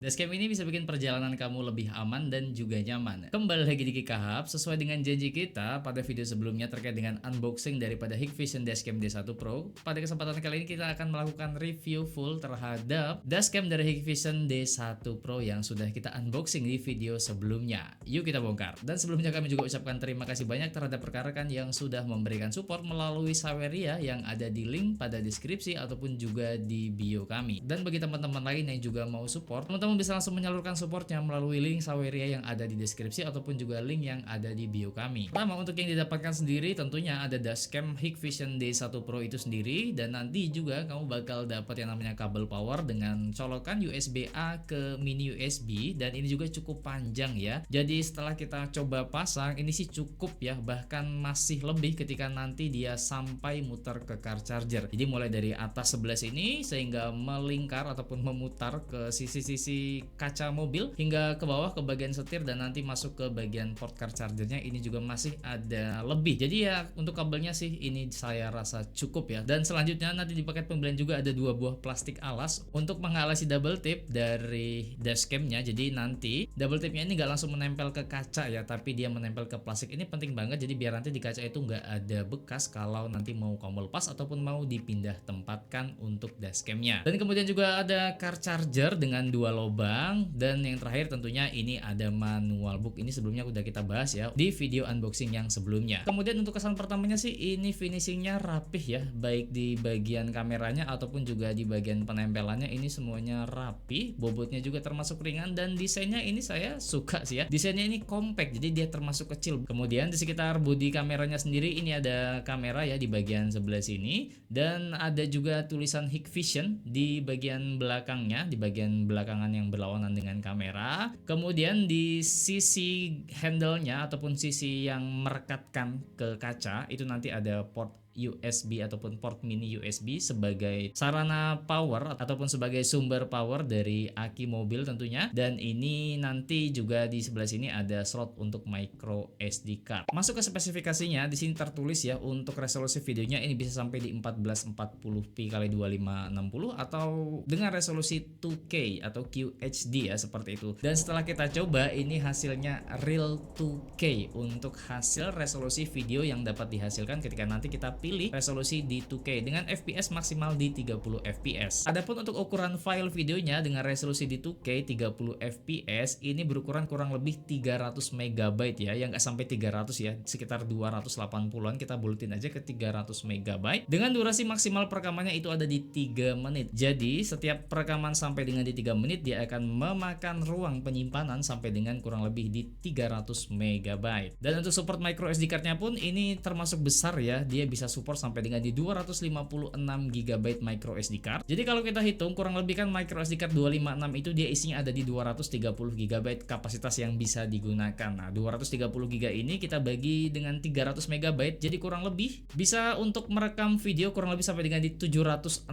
Dashcam ini bisa bikin perjalanan kamu lebih aman dan juga nyaman. Kembali lagi di Kikahap, sesuai dengan janji kita pada video sebelumnya terkait dengan unboxing daripada Hikvision Dashcam D1 Pro. Pada kesempatan kali ini kita akan melakukan review full terhadap dashcam dari Hikvision D1 Pro yang sudah kita unboxing di video sebelumnya. Yuk kita bongkar. Dan sebelumnya kami juga ucapkan terima kasih banyak terhadap rekan-rekan yang sudah memberikan support melalui Saweria yang ada di link pada deskripsi ataupun juga di bio kami. Dan bagi teman-teman lain yang juga mau support, teman-teman bisa langsung menyalurkan supportnya melalui link Saweria yang ada di deskripsi ataupun juga link yang ada di bio kami. Pertama, untuk yang didapatkan sendiri tentunya ada dashcam Hikvision D1 Pro itu sendiri, dan nanti juga kamu bakal dapat yang namanya kabel power dengan colokan USB-A ke mini USB, dan ini juga cukup panjang ya. Jadi setelah kita coba pasang ini sih cukup ya, bahkan masih lebih ketika nanti dia sampai muter ke car charger. Jadi mulai dari atas sebelah sini sehingga melingkar ataupun memutar ke sisi-sisi kaca mobil hingga ke bawah ke bagian setir dan nanti masuk ke bagian port car chargernya, ini juga masih ada lebih. Jadi ya untuk kabelnya sih ini saya rasa cukup ya. Dan selanjutnya nanti di paket pembelian juga ada dua buah plastik alas untuk mengalasi double tip dari dashcamnya. Jadi nanti double tipnya ini nggak langsung menempel ke kaca ya, tapi dia menempel ke plastik. Ini penting banget, jadi biar nanti di kaca itu nggak ada bekas kalau nanti mau kamu lepas ataupun mau dipindah tempatkan untuk dashcamnya. Dan kemudian juga ada car charger dengan dua lubang, dan yang terakhir tentunya ini ada manual book. Ini sebelumnya udah kita bahas ya di video unboxing yang sebelumnya. Kemudian untuk kesan pertamanya sih ini finishingnya rapih ya, baik di bagian kameranya ataupun juga di bagian penempelannya, ini semuanya rapi. Bobotnya juga termasuk ringan dan desainnya ini saya suka sih ya. Desainnya ini compact, jadi dia termasuk kecil. Kemudian di sekitar bodi kameranya sendiri ini ada kamera ya di bagian sebelah sini, dan ada juga tulisan Hikvision di bagian belakangnya, di bagian belakangan yang berlawanan dengan kamera. Kemudian di sisi handle-nya ataupun sisi yang merekatkan ke kaca itu nanti ada port USB ataupun port mini USB sebagai sarana power ataupun sebagai sumber power dari aki mobil tentunya. Dan ini nanti juga di sebelah sini ada slot untuk micro SD card. Masuk ke spesifikasinya, di sini tertulis ya untuk resolusi videonya ini bisa sampai di 1440p x 2560 atau dengan resolusi 2K atau QHD ya, seperti itu. Dan setelah kita coba ini hasilnya real 2K untuk hasil resolusi video yang dapat dihasilkan ketika nanti kita pilih resolusi di 2K dengan FPS maksimal di 30 FPS. Adapun untuk ukuran file videonya dengan resolusi di 2K 30 FPS ini berukuran kurang lebih 300 MB ya, yang nggak sampai 300 ya, sekitar 280-an, kita bulutin aja ke 300 MB. Dengan durasi maksimal perekamannya itu ada di 3 menit. Jadi setiap perekaman sampai dengan di 3 menit dia akan memakan ruang penyimpanan sampai dengan kurang lebih di 300 MB. Dan untuk support micro SD cardnya pun ini termasuk besar ya, dia bisa support sampai dengan di 256 GB micro SD card. Jadi kalau kita hitung kurang lebih kan micro SD card 256 itu dia isinya ada di 230 GB kapasitas yang bisa digunakan. Nah 230 GB ini kita bagi dengan 300 MB, jadi kurang lebih bisa untuk merekam video kurang lebih sampai dengan di 760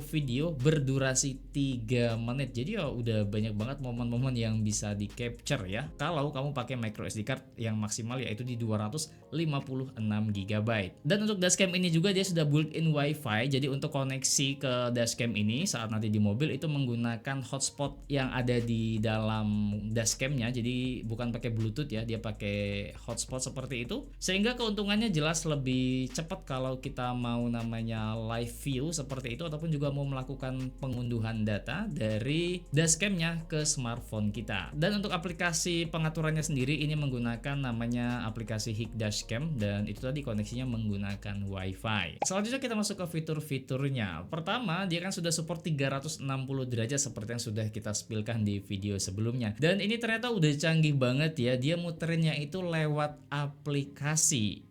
video berdurasi 3 menit. Jadi ya udah banyak banget momen-momen yang bisa di capture ya kalau kamu pakai micro SD card yang maksimal yaitu di 256 GB. Dan untuk dashcam ini juga dia sudah built-in WiFi. Jadi untuk koneksi ke dashcam ini saat nanti di mobil itu menggunakan hotspot yang ada di dalam dashcamnya. Jadi bukan pakai Bluetooth ya, dia pakai hotspot seperti itu. Sehingga keuntungannya jelas lebih cepat kalau kita mau namanya live view seperti itu ataupun juga mau melakukan pengunduhan data dari dashcamnya ke smartphone kita. Dan untuk aplikasi pengaturannya sendiri ini menggunakan namanya aplikasi Hikdashcam, dan itu tadi koneksinya menggunakan WiFi. Selanjutnya kita masuk ke fitur-fiturnya. Pertama, dia kan sudah support 360 derajat seperti yang sudah kita spillkan di video sebelumnya. Dan ini ternyata udah canggih banget ya. Dia muterinnya itu lewat aplikasi.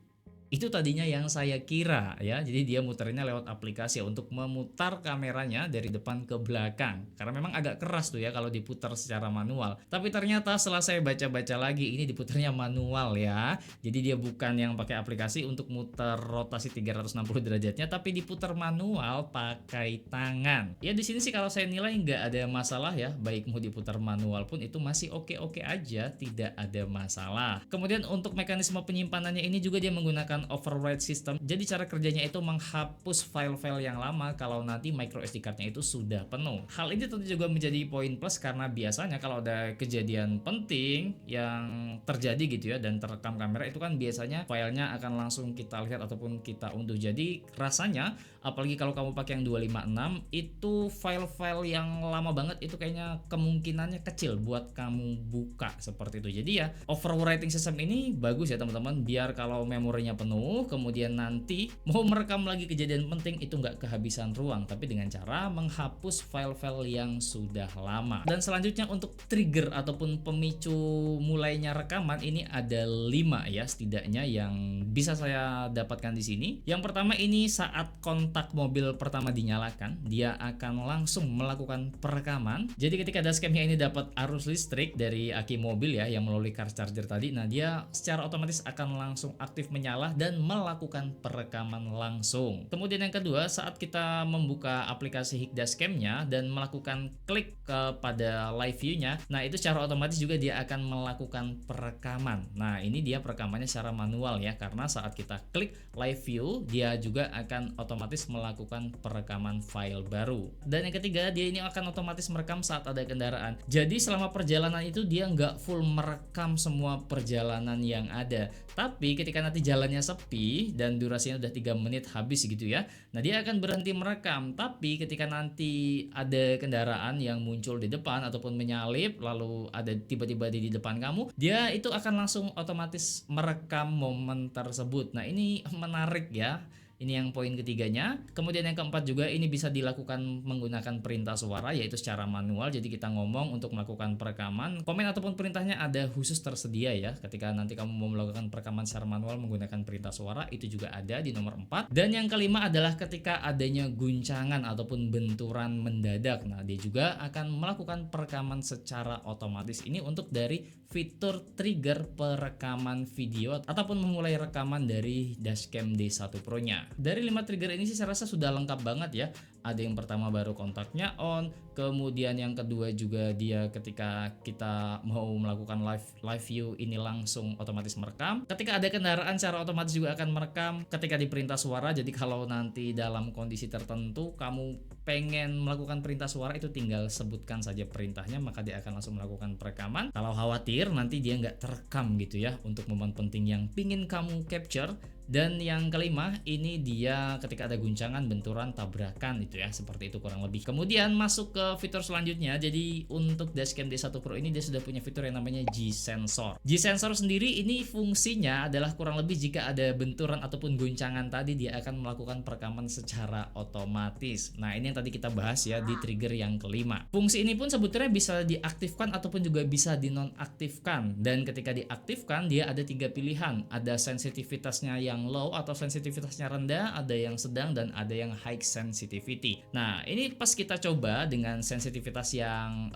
Itu tadinya yang saya kira ya, jadi dia muterinnya lewat aplikasi untuk memutar kameranya dari depan ke belakang, karena memang agak keras tuh ya kalau diputar secara manual. Tapi ternyata setelah saya baca-baca lagi ini diputarnya manual ya, jadi dia bukan yang pakai aplikasi untuk muter rotasi 360 derajatnya, tapi diputar manual pakai tangan. Ya di sini sih kalau saya nilai nggak ada masalah ya, baik mau diputar manual pun itu masih oke-oke aja, tidak ada masalah. Kemudian untuk mekanisme penyimpanannya ini juga dia menggunakan dengan overwrite system. Jadi cara kerjanya itu menghapus file-file yang lama kalau nanti micro SD card-nya itu sudah penuh. Hal ini tentu juga menjadi poin plus karena biasanya kalau ada kejadian penting yang terjadi gitu ya dan terekam kamera, itu kan biasanya filenya akan langsung kita lihat ataupun kita unduh. Jadi rasanya apalagi kalau kamu pakai yang 256 itu file-file yang lama banget itu kayaknya kemungkinannya kecil buat kamu buka seperti itu. Jadi ya overwriting system ini bagus ya teman-teman, biar kalau memorinya penuh kemudian nanti mau merekam lagi kejadian penting itu nggak kehabisan ruang, tapi dengan cara menghapus file-file yang sudah lama. Dan selanjutnya untuk trigger ataupun pemicu mulainya rekaman ini ada 5 ya setidaknya yang bisa saya dapatkan di sini. Yang pertama ini saat kontak mobil pertama dinyalakan, dia akan langsung melakukan perekaman. Jadi ketika dashcamnya ini dapat arus listrik dari aki mobil ya yang melalui car charger tadi, nah dia secara otomatis akan langsung aktif menyala dan melakukan perekaman langsung. Kemudian yang kedua, saat kita membuka aplikasi HIK Dashcam-nya dan melakukan klik kepada live view-nya, nah itu secara otomatis juga dia akan melakukan perekaman. Nah ini dia perekamannya secara manual ya, karena saat kita klik live view dia juga akan otomatis melakukan perekaman file baru. Dan yang ketiga, dia ini akan otomatis merekam saat ada kendaraan. Jadi selama perjalanan itu dia nggak full merekam semua perjalanan yang ada, tapi ketika nanti jalannya sepi dan durasinya udah 3 menit habis gitu ya, nah dia akan berhenti merekam. Tapi ketika nanti ada kendaraan yang muncul di depan ataupun menyalip lalu ada tiba-tiba di depan kamu, dia itu akan langsung otomatis merekam momen tersebut. Nah ini menarik ya. Ini yang poin ketiganya. Kemudian yang keempat juga ini bisa dilakukan menggunakan perintah suara, yaitu secara manual. Jadi kita ngomong untuk melakukan perekaman, komen ataupun perintahnya ada khusus tersedia ya. Ketika nanti kamu mau melakukan perekaman secara manual menggunakan perintah suara, itu juga ada di nomor 4. Dan yang kelima adalah ketika adanya guncangan ataupun benturan mendadak, nah dia juga akan melakukan perekaman secara otomatis. Ini untuk dari fitur trigger perekaman video ataupun memulai rekaman dari Dashcam D1 Pro-nya. Dari 5 trigger ini sih saya rasa sudah lengkap banget ya. Ada yang pertama baru kontaknya on, kemudian yang kedua juga dia ketika kita mau melakukan live view ini langsung otomatis merekam. Ketika ada kendaraan secara otomatis juga akan merekam. Ketika diperintah suara, jadi kalau nanti dalam kondisi tertentu kamu pengen melakukan perintah suara, itu tinggal sebutkan saja perintahnya maka dia akan langsung melakukan perekaman. Kalau khawatir nanti dia nggak terekam gitu ya untuk momen penting yang pingin kamu capture. Dan yang kelima ini dia ketika ada guncangan, benturan, tabrakan itu ya, seperti itu kurang lebih. Kemudian masuk ke fitur selanjutnya. Jadi untuk Dashcam D1 Pro ini dia sudah punya fitur yang namanya G-Sensor. G-Sensor sendiri ini fungsinya adalah kurang lebih jika ada benturan ataupun guncangan tadi dia akan melakukan perekaman secara otomatis. Nah ini yang tadi kita bahas ya di trigger yang kelima. Fungsi ini pun sebetulnya bisa diaktifkan ataupun juga bisa dinonaktifkan. Dan ketika diaktifkan dia ada 3 pilihan. Ada sensitivitasnya yang low atau sensitivitasnya rendah, ada yang sedang dan ada yang high sensitivity. Nah ini pas kita coba dengan sensitivitas yang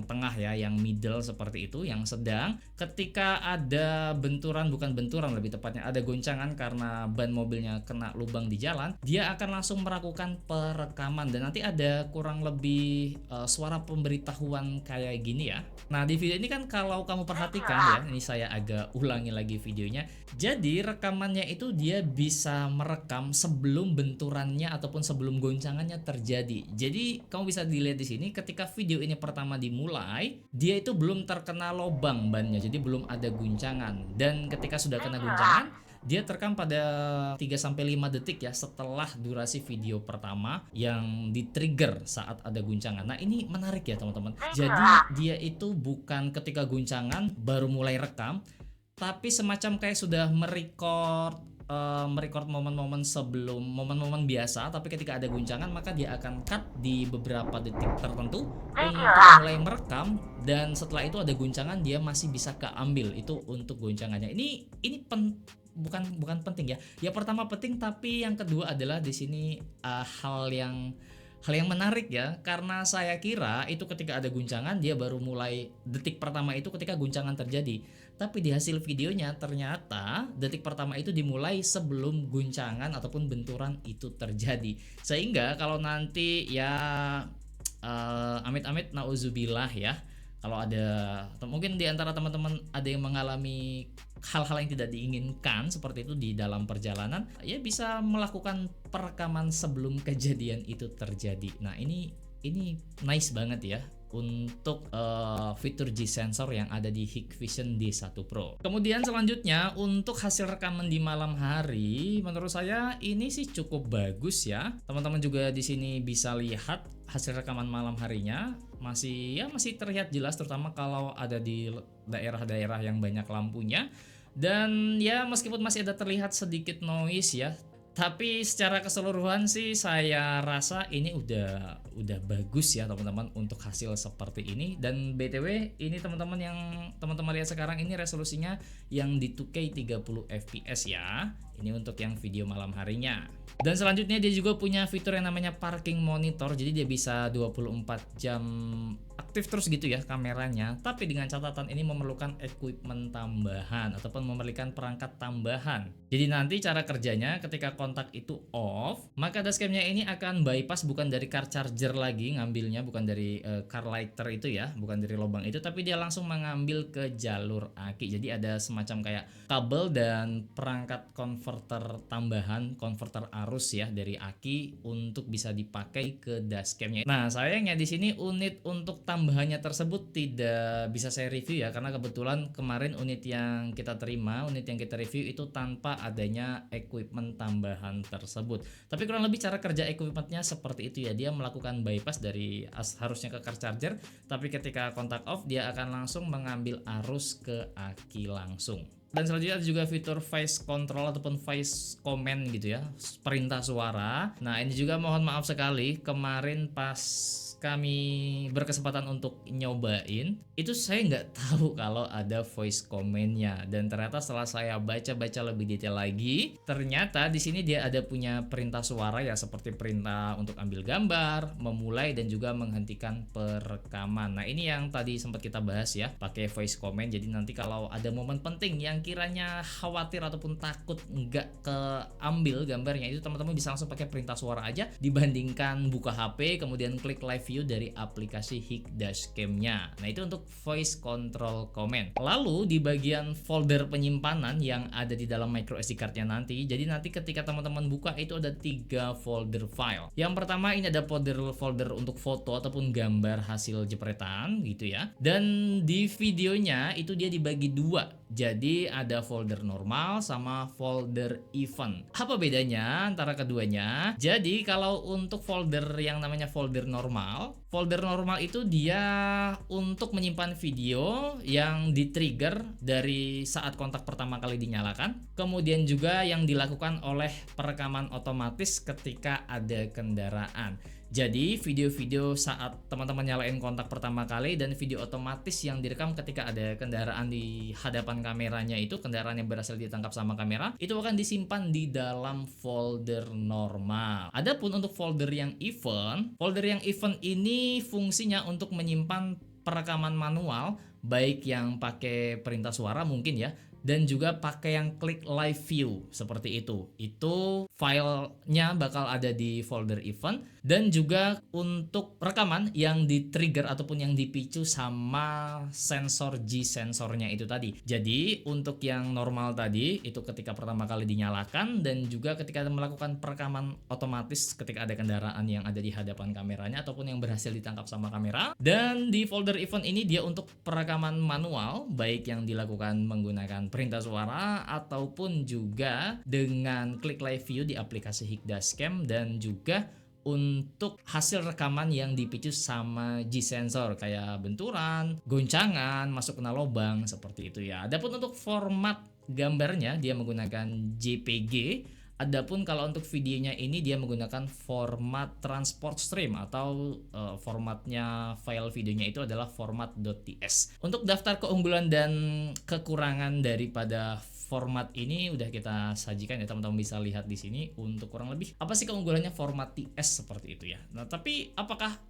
tengah ya, yang middle seperti itu, yang sedang, ketika ada benturan, bukan benturan lebih tepatnya, ada goncangan karena ban mobilnya kena lubang di jalan, dia akan langsung melakukan perekaman dan nanti ada kurang lebih suara pemberitahuan kayak gini ya. Nah di video ini kan kalau kamu perhatikan ya, ini saya agak ulangi lagi videonya. Jadi rekamannya itu dia bisa merekam sebelum benturannya ataupun sebelum goncangannya terjadi. Jadi kamu bisa dilihat di sini ketika video ini pertama dimulai, dia itu belum terkena lubang bannya, jadi belum ada guncangan. Dan ketika sudah kena guncangan, dia terekam pada 3-5 detik ya setelah durasi video pertama yang di-trigger saat ada guncangan. Nah ini menarik ya teman-teman. Jadi dia itu bukan ketika guncangan baru mulai rekam, tapi semacam kayak sudah merecord momen-momen sebelum momen-momen biasa, tapi ketika ada guncangan maka dia akan cut di beberapa detik tertentu untuk mulai merekam, dan setelah itu ada guncangan dia masih bisa keambil itu untuk guncangannya. Ini bukan penting ya. Ya pertama penting, tapi yang kedua adalah di sini hal yang menarik ya, karena saya kira itu ketika ada guncangan dia baru mulai detik pertama itu ketika guncangan terjadi, tapi di hasil videonya ternyata detik pertama itu dimulai sebelum guncangan ataupun benturan itu terjadi. Sehingga kalau nanti ya amit-amit nauzubillah ya, Kalau ada atau mungkin di antara teman-teman ada yang mengalami hal-hal yang tidak diinginkan seperti itu di dalam perjalanan, ya bisa melakukan perekaman sebelum kejadian itu terjadi. Nah, ini nice banget ya untuk fitur G sensor yang ada di Hikvision D1 Pro. Kemudian selanjutnya untuk hasil rekaman di malam hari, menurut saya ini sih cukup bagus ya. Teman-teman juga di sini bisa lihat hasil rekaman malam harinya masih terlihat jelas, terutama kalau ada di daerah-daerah yang banyak lampunya. Dan ya meskipun masih ada terlihat sedikit noise ya, tapi secara keseluruhan sih saya rasa ini udah bagus ya teman-teman untuk hasil seperti ini. Dan BTW ini teman-teman yang teman-teman lihat sekarang ini resolusinya yang di 2K 30 fps ya. Ini untuk yang video malam harinya. Dan selanjutnya dia juga punya fitur yang namanya parking monitor. Jadi dia bisa 24 jam aktif terus gitu ya kameranya. Tapi dengan catatan ini memerlukan equipment tambahan ataupun memerlukan perangkat tambahan. Jadi nanti cara kerjanya ketika kontak itu off, maka dashcamnya ini akan bypass bukan dari car charger lagi ngambilnya, bukan dari car lighter itu ya, bukan dari lubang itu, tapi dia langsung mengambil ke jalur aki. Jadi ada semacam kayak kabel dan perangkat konverter tambahan, konverter arus ya dari aki untuk bisa dipakai ke dashcamnya. Nah, sayangnya di sini unit untuk tambahannya tersebut tidak bisa saya review ya, karena kebetulan kemarin unit yang kita review itu tanpa adanya equipment tambahan tersebut. Tapi kurang lebih cara kerja equipmentnya seperti itu ya. Dia melakukan bypass dari harusnya ke car charger, tapi ketika kontak off dia akan langsung mengambil arus ke aki langsung. Dan selanjutnya ada juga fitur voice control ataupun voice command gitu ya, perintah suara. Nah, ini juga mohon maaf sekali kemarin pas kami berkesempatan untuk nyobain itu saya nggak tahu kalau ada voice command-nya, dan ternyata setelah saya baca-baca lebih detail lagi, ternyata di sini dia ada punya perintah suara ya, seperti perintah untuk ambil gambar, memulai dan juga menghentikan perekaman. Nah, ini yang tadi sempat kita bahas ya, pakai voice command. Jadi nanti kalau ada momen penting yang kiranya khawatir ataupun takut nggak keambil gambarnya, itu teman-teman bisa langsung pakai perintah suara aja dibandingkan buka HP kemudian klik live view dari aplikasi Hik Dashcam-nya. Nah, itu untuk voice control command. Lalu di bagian folder penyimpanan yang ada di dalam micro SD card-nya nanti, jadi nanti ketika teman-teman buka itu ada 3 folder file. Yang pertama ini ada folder untuk foto ataupun gambar hasil jepretan gitu ya. Dan di videonya itu dia dibagi 2. Jadi ada folder normal sama folder event. Apa bedanya antara keduanya? Jadi kalau untuk folder yang namanya folder normal itu dia untuk menyimpan video yang di-trigger dari saat kontak pertama kali dinyalakan, kemudian juga yang dilakukan oleh perekaman otomatis ketika ada kendaraan. Jadi video-video saat teman-teman nyalain kontak pertama kali dan video otomatis yang direkam ketika ada kendaraan di hadapan kameranya, itu kendaraan yang berhasil ditangkap sama kamera, itu akan disimpan di dalam folder normal. Adapun untuk folder yang event ini fungsinya untuk menyimpan perekaman manual, baik yang pakai perintah suara mungkin ya, dan juga pakai yang klik live view seperti itu. Itu filenya bakal ada di folder event. Dan juga untuk rekaman yang di trigger ataupun yang dipicu sama sensor G sensornya itu tadi. Jadi untuk yang normal tadi itu ketika pertama kali dinyalakan, dan juga ketika melakukan perekaman otomatis ketika ada kendaraan yang ada di hadapan kameranya ataupun yang berhasil ditangkap sama kamera. Dan di folder event ini dia untuk perekaman manual, baik yang dilakukan menggunakan perintah suara ataupun juga dengan klik live view di aplikasi Hik Dashcam, dan juga untuk hasil rekaman yang dipicu sama G sensor kayak benturan, goncangan, masuk kena lubang seperti itu ya. Adapun untuk format gambarnya dia menggunakan JPG. Adapun kalau untuk videonya ini dia menggunakan format transport stream atau formatnya file videonya itu adalah format .ts. Untuk daftar keunggulan dan kekurangan daripada format ini udah kita sajikan ya, teman-teman bisa lihat di sini untuk kurang lebih apa sih keunggulannya format TS seperti itu ya. Nah, tapi apakah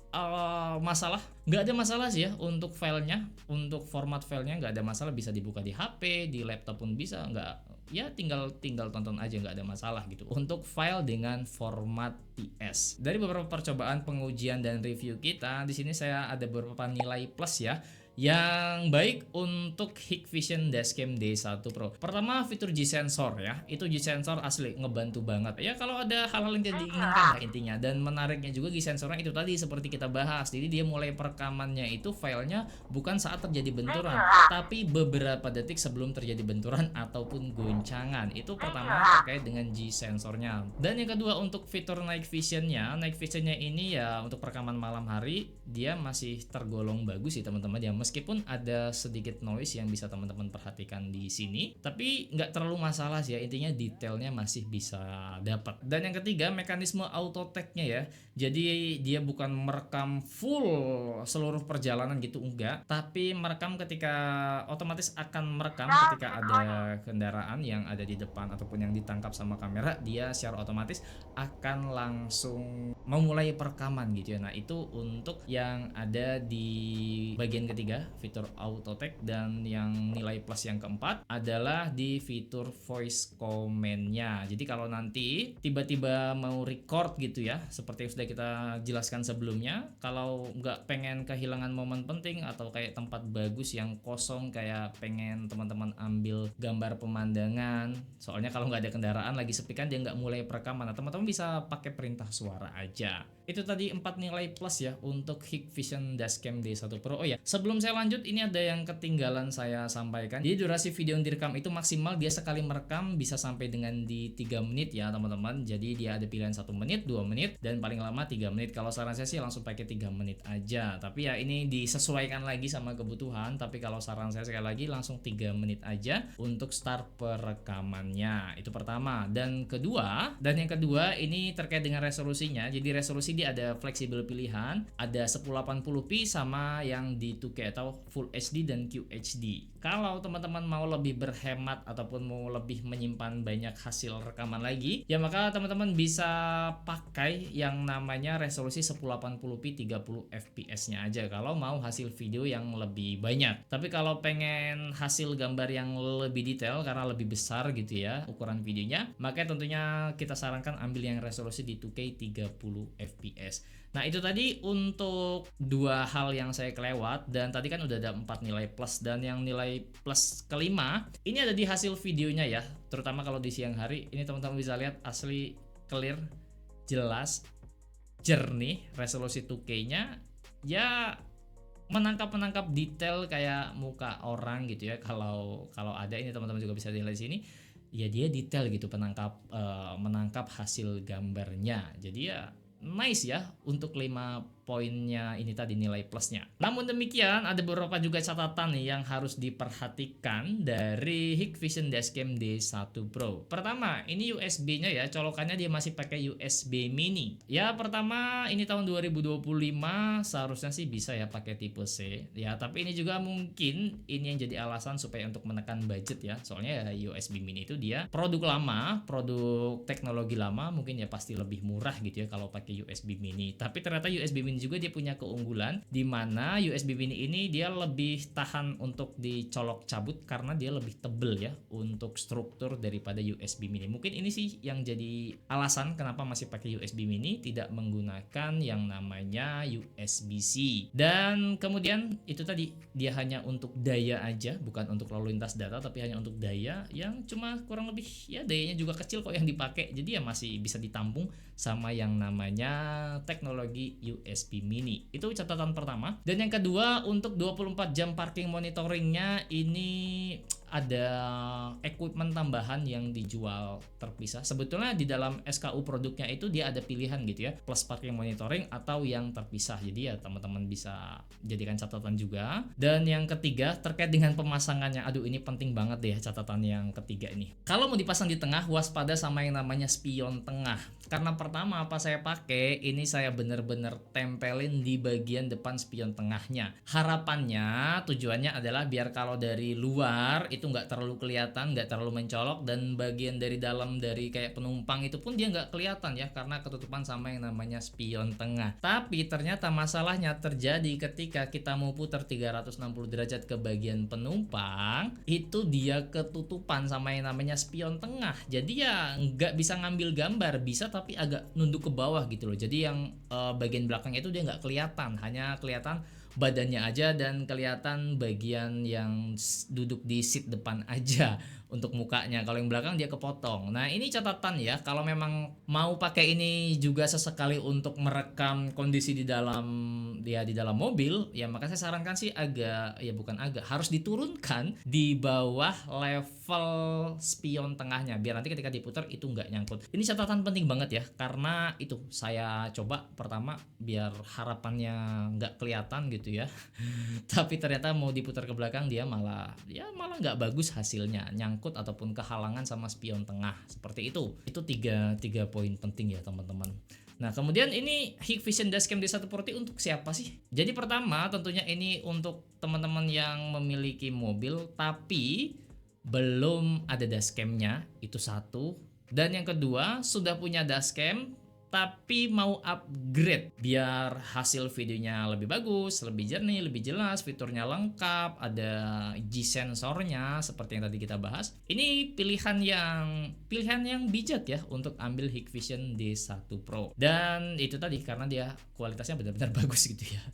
masalah? Nggak ada masalah sih ya untuk filenya, untuk format filenya nggak ada masalah, bisa dibuka di HP, di laptop pun bisa, nggak ya tinggal tonton aja, nggak ada masalah gitu untuk file dengan format TS. Dari beberapa percobaan pengujian dan review kita di sini saya ada beberapa nilai plus ya yang baik untuk Hikvision Dashcam D1 Pro. Pertama, fitur G-Sensor ya. Itu G-Sensor asli ngebantu banget. Ya kalau ada hal-hal yang tidak diinginkan lah intinya. Dan menariknya juga G-Sensornya itu tadi seperti kita bahas. Jadi dia mulai perekamannya itu filenya bukan saat terjadi benturan, tapi beberapa detik sebelum terjadi benturan ataupun goncangan. Itu pertama terkait dengan G-Sensornya. Dan yang kedua untuk fitur Night Visionnya. Night Visionnya ini ya untuk perekaman malam hari dia masih tergolong bagus sih teman-teman ya, meskipun ada sedikit noise yang bisa teman-teman perhatikan di sini, tapi nggak terlalu masalah sih ya, intinya detailnya masih bisa dapat. Dan yang ketiga mekanisme auto tag-nya ya, jadi dia bukan merekam full seluruh perjalanan gitu enggak, tapi merekam ketika otomatis akan merekam ketika ada kendaraan yang ada di depan ataupun yang ditangkap sama kamera, dia secara otomatis akan langsung memulai perekaman gitu ya. Nah itu untuk yang ada di bagian ketiga fitur auto tag, dan yang nilai plus yang keempat adalah di fitur voice command-nya. Jadi kalau nanti tiba-tiba mau record gitu ya, seperti yang sudah kita jelaskan sebelumnya, kalau nggak pengen kehilangan momen penting atau kayak tempat bagus yang kosong, kayak pengen teman-teman ambil gambar pemandangan, soalnya kalau nggak ada kendaraan lagi sepi kan dia nggak mulai perekaman, nah teman-teman bisa pakai perintah suara aja. Itu tadi 4 nilai plus ya untuk Hikvision Dashcam D1 Pro. Oh ya, sebelum saya lanjut ini ada yang ketinggalan saya sampaikan. Jadi durasi video yang direkam itu maksimal dia sekali merekam bisa sampai dengan di 3 menit ya teman-teman. Jadi dia ada pilihan 1 menit, 2 menit, dan paling lama 3 menit. Kalau saran saya sih langsung pakai 3 menit aja. Tapi ya ini disesuaikan lagi sama kebutuhan. Tapi kalau saran saya sekali lagi langsung 3 menit aja untuk start perekamannya. Itu pertama. Dan yang kedua ini terkait dengan resolusinya. Jadi resolusi dia ada fleksibel pilihan, ada 1080p sama yang di 2K atau Full HD dan QHD. Kalau teman-teman mau lebih berhemat ataupun mau lebih menyimpan banyak hasil rekaman lagi, ya maka teman-teman bisa pakai yang namanya resolusi 1080p 30 fps-nya aja kalau mau hasil video yang lebih banyak. Tapi kalau pengen hasil gambar yang lebih detail karena lebih besar gitu ya ukuran videonya, maka tentunya kita sarankan ambil yang resolusi di 2K 30 fps. Nah itu tadi untuk dua hal yang saya kelewat, dan tadi kan udah ada 4 nilai plus, dan yang nilai plus kelima ini ada di hasil videonya ya, terutama kalau di siang hari ini teman-teman bisa lihat asli clear, jelas, jernih, resolusi 2K-nya ya menangkap detail kayak muka orang gitu ya. Kalau ada ini teman-teman juga bisa dilihat di sini. Ya dia detail gitu menangkap hasil gambarnya. Jadi ya nice ya untuk 5 poinnya ini tadi nilai plusnya. Namun demikian ada beberapa juga catatan nih yang harus diperhatikan dari Hikvision Dashcam D1 Pro. Pertama, ini USB-nya ya, colokannya dia masih pakai USB mini. Ya pertama ini tahun 2025 seharusnya sih bisa ya pakai tipe C. Ya tapi ini juga mungkin ini yang jadi alasan supaya untuk menekan budget ya. Soalnya ya USB mini itu dia produk lama, produk teknologi lama, mungkin ya pasti lebih murah gitu ya kalau pakai USB mini. Tapi ternyata USB mini juga dia punya keunggulan di mana USB mini ini dia lebih tahan untuk dicolok cabut karena dia lebih tebel ya untuk struktur daripada USB mini. Mungkin ini sih yang jadi alasan kenapa masih pakai USB mini, tidak menggunakan yang namanya USB-C. Dan kemudian itu tadi dia hanya untuk daya aja, bukan untuk lalu lintas data, tapi hanya untuk daya yang cuma kurang lebih ya dayanya juga kecil kok yang dipakai. Jadi ya masih bisa ditampung sama yang namanya teknologi USB mini. Itu catatan pertama. Dan yang kedua untuk 24 jam parking monitoringnya ini ada equipment tambahan yang dijual terpisah. Sebetulnya di dalam SKU produknya itu dia ada pilihan gitu ya, plus parking monitoring atau yang terpisah. Jadi ya teman-teman bisa jadikan catatan juga. Dan yang ketiga terkait dengan pemasangannya. Aduh ini penting banget deh catatan yang ketiga ini. Kalau mau dipasang di tengah, waspada sama yang namanya spion tengah. Karena pertama apa saya pakai, ini saya bener-bener tempelin di bagian depan spion tengahnya. Harapannya, tujuannya adalah biar kalau dari luar itu nggak terlalu kelihatan, nggak terlalu mencolok, dan bagian dari dalam dari kayak penumpang itu pun dia nggak kelihatan ya karena ketutupan sama yang namanya spion tengah. Tapi ternyata masalahnya terjadi ketika kita mau putar 360 derajat ke bagian penumpang, itu dia ketutupan sama yang namanya spion tengah. Jadi ya nggak bisa ngambil gambar, bisa tapi agak nunduk ke bawah gitu loh. Jadi yang bagian belakang itu dia nggak kelihatan, hanya kelihatan badannya aja dan kelihatan bagian yang duduk di seat depan aja untuk mukanya. Kalau yang belakang dia kepotong. Nah, ini catatan ya, kalau memang mau pakai ini juga sesekali untuk merekam kondisi di dalam mobil, ya maka saya sarankan sih harus diturunkan di bawah level spion tengahnya biar nanti ketika diputar itu nggak nyangkut. Ini catatan penting banget ya, karena itu saya coba pertama biar harapannya nggak kelihatan gitu ya. Tapi ternyata mau diputar ke belakang dia malah nggak bagus hasilnya, nyangkut ataupun kehalangan sama spion tengah seperti itu. Itu tiga poin penting ya teman-teman. Nah, kemudian ini Hikvision Dashcam D1 Pro untuk siapa sih? Jadi pertama tentunya ini untuk teman-teman yang memiliki mobil tapi belum ada dashcamnya, itu satu. Dan yang kedua, sudah punya dashcam tapi mau upgrade biar hasil videonya lebih bagus, lebih jernih, lebih jelas, fiturnya lengkap, ada G-sensornya seperti yang tadi kita bahas. Ini pilihan yang bijak ya untuk ambil Hikvision D1 Pro. Dan itu tadi karena dia kualitasnya benar-benar bagus gitu ya.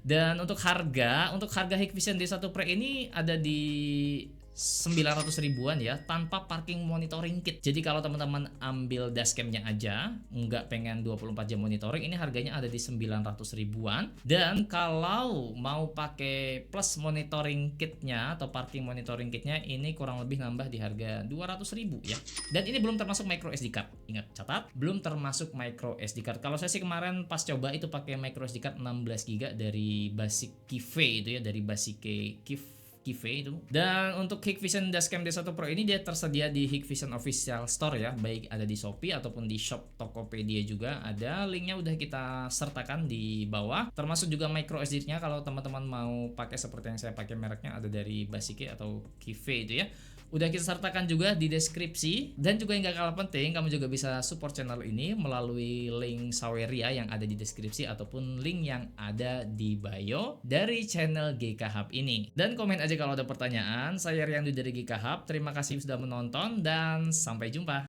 Dan untuk harga Hikvision D1 Pro ini ada di 900 ribuan ya, tanpa parking monitoring kit. Jadi kalau teman-teman ambil dashcamnya aja, nggak pengen 24 jam monitoring, ini harganya ada di 900 ribuan. Dan kalau mau pakai plus monitoring kitnya atau parking monitoring kitnya, ini kurang lebih nambah di harga 200 ribu ya. Dan ini belum termasuk micro SD card. Ingat, catat, belum termasuk micro SD card. Kalau saya sih kemarin pas coba itu pakai micro SD card 16 GB dari Basic Kive itu ya, dari Basic Kive itu. Dan untuk Hikvision Dashcam D1 Pro ini dia tersedia di Hikvision Official Store ya, baik ada di Shopee ataupun di shop Tokopedia juga ada. Linknya udah kita sertakan di bawah, termasuk juga micro SD-nya kalau teman-teman mau pakai seperti yang saya pakai, mereknya ada dari Basic atau Kive itu ya. Udah kita sertakan juga di deskripsi. Dan juga yang gak kalah penting, kamu juga bisa support channel ini melalui link Saweria yang ada di deskripsi ataupun link yang ada di bio dari channel GK Hub ini. Dan komen aja kalau ada pertanyaan. Saya Riandu dari GK Hub. Terima kasih sudah menonton dan sampai jumpa.